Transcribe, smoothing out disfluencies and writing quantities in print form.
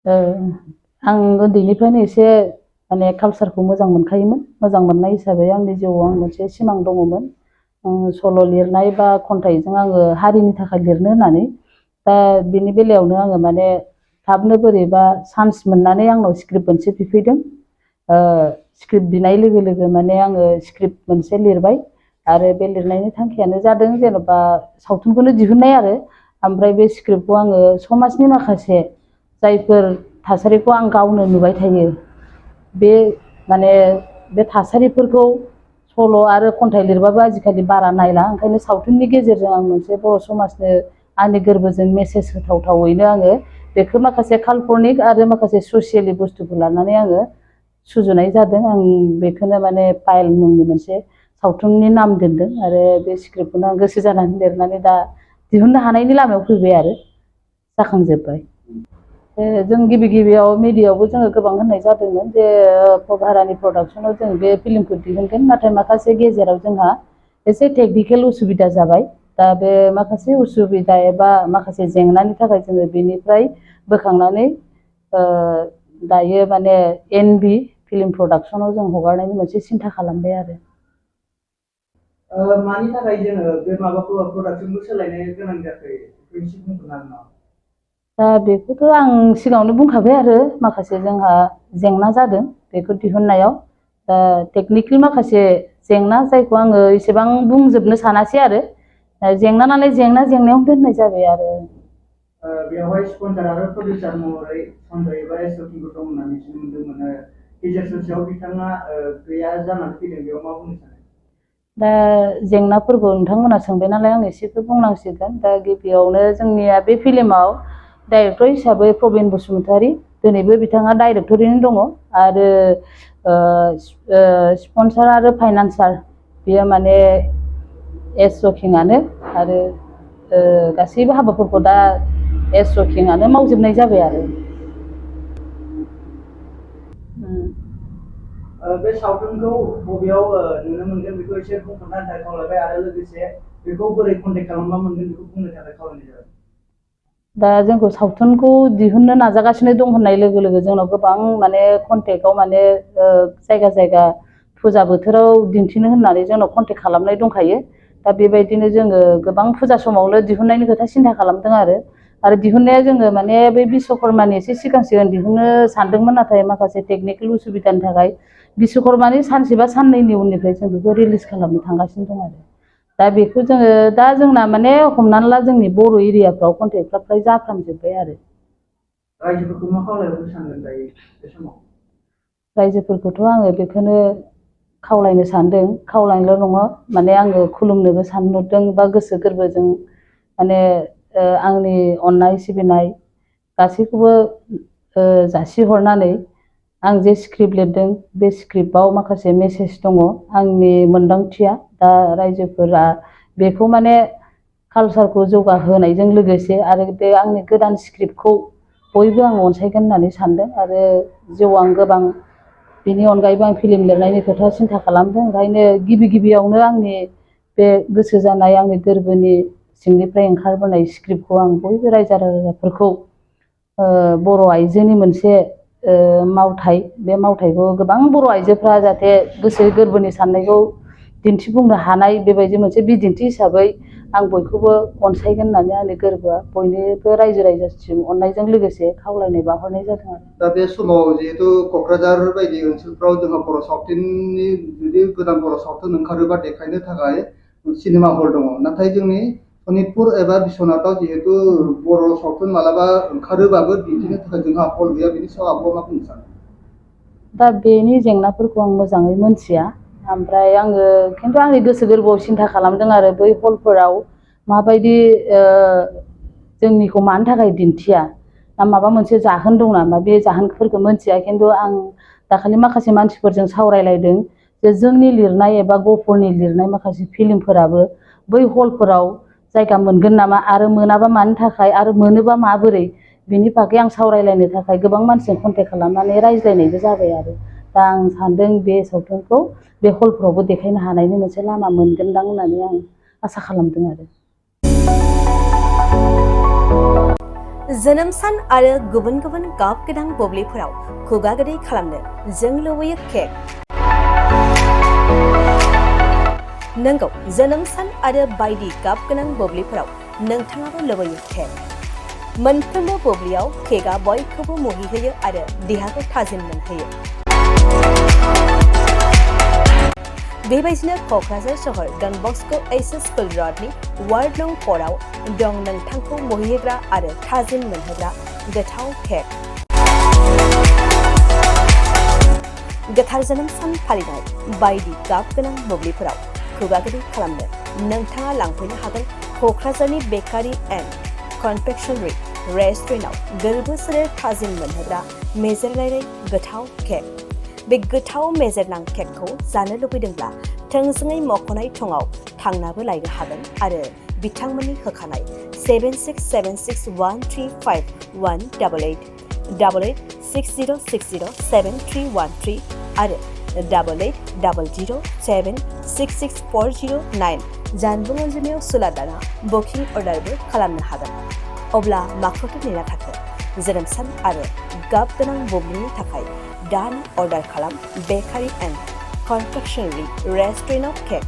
आं उन्दैनिफ्रायनो एसे माने कालचारखौ मोजां मोनखायोमोन। मोजां मोननाय हिसाबै आंनि जिउआव आं मोनसे सिमां दङमोन। सल' लिरनाय बा खन्थाइजों आङो हारिनि थाखाय लिरनो होननानै। दा बेनि बेलायावनो आङो माने थाबनो बोरैबा चान्स मोननानै आंनाव स्क्रिप्ट मोनसे बिफैदों। स्क्रिप्ट बिनाय लोगो लोगो माने आङो स्क्रिप्ट मोनसे लिरबाय आरो बे लिरनायनि थांखियानो जादों जेनेबा सावथुनखौनो दिहुननाय आरो ओमफ्राय बे स्क्रिप्टखौ आङो समाजनि माखासे जायफोर थासारिखौ आं गावनो नुबाय थायो बे माने बे थासारिफोरखौ सल' आरो खन्थाइ लिरबाबो आजिखालि बारा नायला, ओंखायनो सावथुननि गेजेरजों आं मोनसे बर' समाजनो आंनि गोरबोजों मेसेज होथावथावैनो आङो बेखौ माखासे काल्पनिक आरो माखासे ससियेलि बुस्थुखौ लानानै आङो सुजुनाय जादों। आं बेखौनो माने पायेल मुंनि मोनसे सावथुननि नाम दोनदों आरो बे स्क्रिप्टखौनो आं गोसो जानानै लिरनानै दा दिहुननो हानायनि लामायाव फैबाय आरो जाखांजोब्बाय। जों गिबियाव मिडियायावबो जोङो गोबां होननाय जादोंमोन जे भारानि प्रडाक्सनाव जों बे फिल्मखौ दिहुनगोन, नाथाय माखासे गेजेराव जोंहा एसे टेकनिकेल उसुबिदा जाबाय। दा बे माखासे उसुबिदा एबा माखासे जेंनानि थाखाय जोङो बेनिफ्राय बोखांनानै दायो माने NB फिल्म प्रडाक्सनाव जों हगारनायनि मोनसे सिन्था खालामबाय आरो। मानि थाखाय जोङो बे माबाखौ प्रडाक्सनखौ सोलायनो गोनां जाखो एसे बुंनो हागोन नामा? दा बेखौथ' आं सिगाङावनो बुंखाबाय आरो माखासे जोंहा जेंना जादों बेखौ दिहुननायाव। दा टेकनिकेल माखासे जेंना जायखौ आङो एसेबां बुंजोबनो सानासै आरो जेंना नालाय जेंनायावनो दोननाय जाबाय आरो। बेवहाय स्पन्सर आरो प्रडिउसार महरै सनजय एबा एसोटिंबो दं होनना मिथिनो मोन्दोंमोन। गेजेर ससेयाव बिथाङा गैया जानानै फैदों, बेयाव मा बुंनो सानो? दा जेंनाफोरखौ नोंथांमोना सोंबाय नालाय आं एसेखौ बुंनांसिगोन। दा गिबियावनो जोंनिया बे फिल्माव डाइरेक्टर हिसाबै प्रबिन बसुमतारी, दिनैबो बिथाङा डाइरेक्टरैनो दङ आरो स्पन्सर आरो फाइनान्सार बियो माने एसोकिंआनो आरो गासैबो हाबाफोरखौ दा एसोकिंआनो मावजोबनाय जाबाय आरो। बे सावथुनखौ बबेयाव नुनो मोनगोन बेखौ एसे बुंफोरना होनो थाखाय खावलायबाय आरो लोगोसे बेखौ बोरै कन्टेक्ट खालामबा मोनगोन बेखौ बुंनो थाखाय खावलायनाय जाबाय। दा जोंखौ सावथुनखौ दिहुननो नाजागासिनो दं होननाय लोगो लोगो जोंनाव गोबां माने कन्टेक्टआव माने जायगा फुजा बोथोराव दिन्थिनो होननानै जोंनाव कन्टेक्ट खालामनाय दंखायो। दा बेबायदिनो जोङो गोबां फुजा समावनो दिहुननायनि खोथा सिन्था खालामदों आरो दिहुननाया जोङो माने बै बिश्वकर्मानि एसे सिगां दिहुननो सानदोंमोन, नाथाय माखासे टेकनिकेल उसुबिदानि थाखाय बिश्वकर्मानि सानसे बा साननैनि उननिफ्राय जों बेखौ रिलिज खालामनो थांगासिनो दं आरो। दा बेखौ जोङो दा जोंना माने हमनानै ला जोंनि बर' एरियाफ्राव कन्टेक्टफ्रा फ्राय जाफ्रामजोब्बाय आरो। रायजोफोरखौ मा खावलायहरनो सानदों दायो बे समाव? रायजोफोरखौथ' आङो बेखौनो खावलायनो सानदों, खावलायनोल' नङा माने आङो खुलुमनोबो सानहरदों बा गोसो गोरबोजों माने आंनि अननाय सिबिनाय गासैखौबो जासिहरनानै आं जे स्क्रिप्ट लिरदों बे स्क्रिप्टआव माखासे मेसेज दङ आंनि मोनदांथिया। दा रायजोफोरा बेखौ माने कालचारखौ जौगाहोनायजों लोगोसे आरो बे आंनि गोदान स्क्रिप्टखौ बयबो आं अनसायगोन होननानै सानदों आरो जिउआव आं गोबां बेनि अनगायैबो आं फिल्म लिरनायनि खोथा सिन्था खालामदों। ओंखायनो गिबियावनो आंनि बे गोसो जानाय आंनि गोरबोनि सिंनिफ्राय ओंखारबोनाय स्क्रिप्टखौ आं बयबो रायजो राजाफोरखौ बर' आइजोनि मोनसे मावथाय, बे मावथायखौ गोबां बर' आइजोफ्रा जाहाथे गोसो गोरबोनि साननायखौ दिन्थिफुंनो हानाय बेबायदि मोनसे बिदिन्थि हिसाबै आं बयखौबो अनसायगोन होननानै आंनि गोरबोआ बयनिबो रायजोसिम अननायजों लोगोसे खावलायनाय बावहरनाय जादों आरो। दा बे समाव जिहेतु क'क्राझार बायदि ओनसोलफ्राव जोंहा बर' सावथुननि जुदि गोदान बर' सावथुन ओंखारोबा देखायनो थाखाय सिनेमा हल दङ, नाथाय जोंनि सनितपुर एबा बिश्वनाथाव जिहेतु बर' सावथुन मालाबा ओंखारोबाबो दिन्थिनो थाखाय जोंहा हल गैया, बेनि सायाव आब'आ मा बुंनो सानो? दा बेनि जेंनाफोरखौ आं मोजाङै मोनथिया, ओमफ्राय आङो खिन्थु आंनि गोसो गोरबोआव सिन्था खालामदों आरो बै हलफोराव माबायदि जोंनिखौ मानि थाखाय दिन्थिया, ना माबा मोनसे जाहोन दं नामा, बे जाहोनफोरखौ मोनथिया। खिन्थु आं दाखालि माखासे मानसिफोरजों सावरायलायदों जे जोंनि लिरनाय एबा गफुरनि लिरनाय माखासे फिल्मफोराबो बै हलफोराव जायगा मोनगोन नामा आरो मोनाबा मानि थाखाय आरो मोनोबा माबोरै, बिनि बागै आं सावरायलायनो थाखाय गोबां मानसिजों कन्टेक्ट खालामनानै रायज्लायनायबो जाबाय आरो। दा आं सानदों बे सावथुनखौ बे हलफोरावबो देखायनो हानायनि मोनसे लामा मोनगोनदां होननानै आं आसा खालामदों आरो। जोनोम सान आरो गुबुन गुबुन गाब गोनां बुब्लिफोराव खुगा गोदै खालामनो जों लुबैयो केक। नंगौ, जोनोम सान आरो बायदि गाब गोनां बुब्लिफोराव नोंथाङाबो लुबैयो केक। मोनफ्रोमबो बुब्लियाव केकआ बयखौबो मुहिहोयो आरो देहाखौ थाजिम मोनहोयो। बेबायदिनो क'क्राझार सहर डन बस्क' एच.एस. स्कुल र'डनि वार्ड नं 4 आव दं नोंथांखौ मुहिहोग्रा आरो थाजिम मोनहोग्रा गोथाव केक। गोथार जोनोम सान फालिनाय बायदि गाब गोनां बुब्लिफोराव खुगा गोदै खालामनो नोंथाङा लांफैनो हागोन क'क्राझारनि बेकारि एन्ड कनफेक्शनारि रेस्टुरेन्टआव गोरबो सोलेर थाजिम मोनहोग्रा मेजेरनाय गोथाव केक। बे गोथाव मेजेरनां केकखौ जानो लुबैदोंब्ला थोंजोङै मख'नाय थंआव थांनाबो लायनो हागोन आरो बिथांमोननि होखानाय 767601351888 8860607313 आरो 8800766409 जानबुं अनजिमायाव सुलादाना बुकिं अर्डारबो खालामनो हागोन। अब्ला माखौथो नेना थाखो? जोनोम सान आरो गाब गोनां बुब्लिनि थाखाय दानो अर्डार खालाम बेकारि एन्ड कनफेक्शनारि रेस्टुरेन्टआव केक।